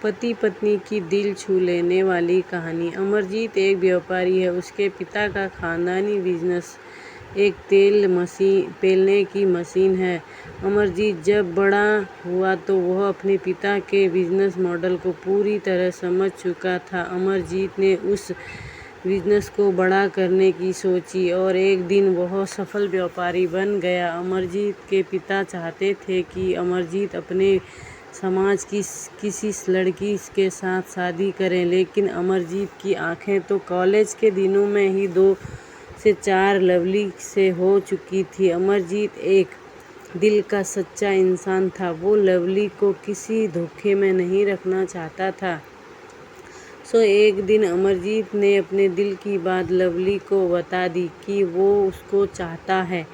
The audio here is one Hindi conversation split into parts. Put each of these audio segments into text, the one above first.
पति पत्नी की दिल छू लेने वाली कहानी। अमरजीत एक व्यापारी है। उसके पिता का खानदानी बिजनेस एक तेल पेलने की मशीन है। अमरजीत जब बड़ा हुआ तो वह अपने पिता के बिजनेस मॉडल को पूरी तरह समझ चुका था। अमरजीत ने उस बिजनेस को बड़ा करने की सोची और एक दिन वह सफल व्यापारी बन गया। अमरजीत के पिता चाहते थे कि अमरजीत अपने समाज की किसी लड़की के साथ शादी करें, लेकिन अमरजीत की आंखें तो कॉलेज के दिनों में ही 2 से 4 लवली से हो चुकी थी। अमरजीत एक दिल का सच्चा इंसान था। वो लवली को किसी धोखे में नहीं रखना चाहता था। एक दिन अमरजीत ने अपने दिल की बात लवली को बता दी कि वो उसको चाहता है।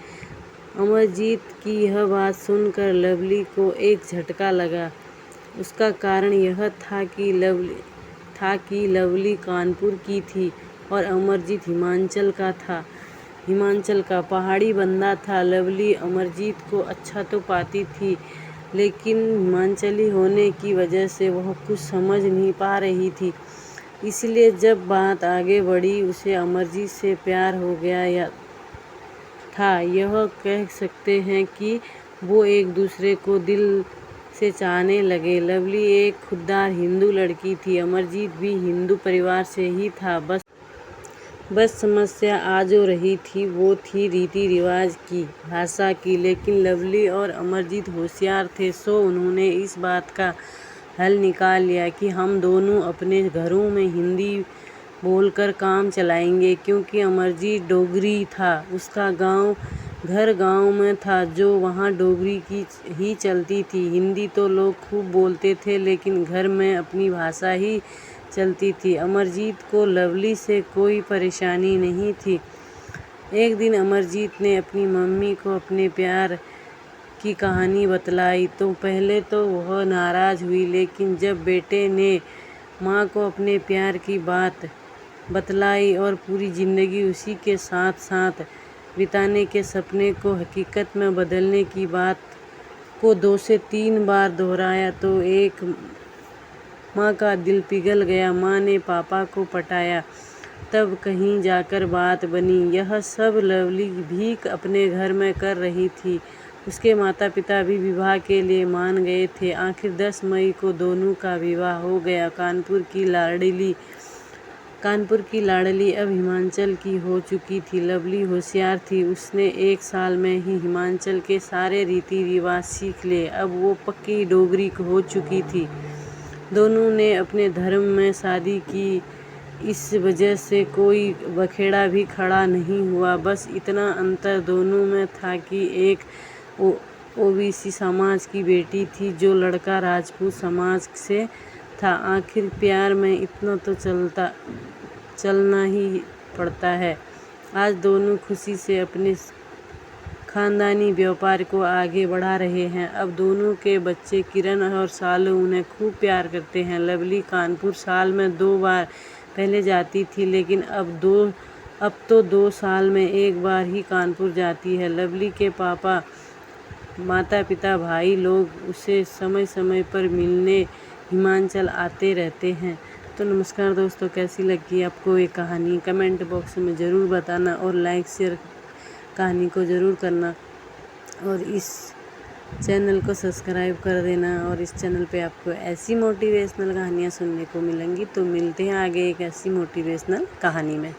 अमरजीत की यह बात सुनकर लवली को एक झटका लगा। उसका कारण यह था कि लवली कानपुर की थी और अमरजीत हिमाचल का पहाड़ी बंदा था। लवली अमरजीत को अच्छा तो पाती थी, लेकिन हिमाचली होने की वजह से वह कुछ समझ नहीं पा रही थी। इसलिए जब बात आगे बढ़ी, उसे अमरजीत से प्यार हो गया था। यह कह सकते हैं कि वो एक दूसरे को दिल से चाहने लगे। लवली एक खुददार हिंदू लड़की थी। अमरजीत भी हिंदू परिवार से ही था। बस समस्या आ जो रही थी वो थी रीति रिवाज की, भाषा की। लेकिन लवली और अमरजीत होशियार थे, उन्होंने इस बात का हल निकाल लिया कि हम दोनों अपने घरों में हिंदी बोलकर काम चलाएंगे। क्योंकि अमरजीत डोगरी था, उसका घर गांव में था, जो वहाँ डोगरी की ही चलती थी। हिंदी तो लोग खूब बोलते थे, लेकिन घर में अपनी भाषा ही चलती थी। अमरजीत को लवली से कोई परेशानी नहीं थी। एक दिन अमरजीत ने अपनी मम्मी को अपने प्यार की कहानी बतलाई तो पहले तो वह नाराज हुई, लेकिन जब बेटे ने माँ को अपने प्यार की बात बतलाई और पूरी जिंदगी उसी के साथ बिताने के सपने को हकीकत में बदलने की बात को 2 से 3 बार दोहराया, तो एक माँ का दिल पिघल गया। माँ ने पापा को पटाया, तब कहीं जाकर बात बनी। यह सब लवली भी अपने घर में कर रही थी। उसके माता पिता भी विवाह के लिए मान गए थे। आखिर 10 मई को दोनों का विवाह हो गया। कानपुर की लाडली अब हिमाचल की हो चुकी थी। लवली होशियार थी, उसने 1 साल में ही हिमाचल के सारे रीति रिवाज सीख लिए। अब वो पक्की डोगरी हो चुकी थी। दोनों ने अपने धर्म में शादी की। इस वजह से कोई बखेड़ा भी खड़ा नहीं हुआ। बस इतना अंतर दोनों में था कि एक ओबीसी समाज की बेटी थी, जो लड़का राजपूत समाज से था। आखिर प्यार में इतना तो चलना ही पड़ता है। आज दोनों खुशी से अपने खानदानी व्यापार को आगे बढ़ा रहे हैं। अब दोनों के बच्चे किरण और सालू उन्हें खूब प्यार करते हैं। लवली कानपुर साल में 2 बार पहले जाती थी, लेकिन अब तो 2 साल में 1 बार ही कानपुर जाती है। लवली के माता पिता भाई लोग उसे समय समय पर मिलने हिमाचल आते रहते हैं। तो नमस्कार दोस्तों, कैसी लगी आपको ये कहानी कमेंट बॉक्स में ज़रूर बताना और लाइक शेयर कहानी को ज़रूर करना और इस चैनल को सब्सक्राइब कर देना। और इस चैनल पे आपको ऐसी मोटिवेशनल कहानियाँ सुनने को मिलेंगी। तो मिलते हैं आगे एक ऐसी मोटिवेशनल कहानी में।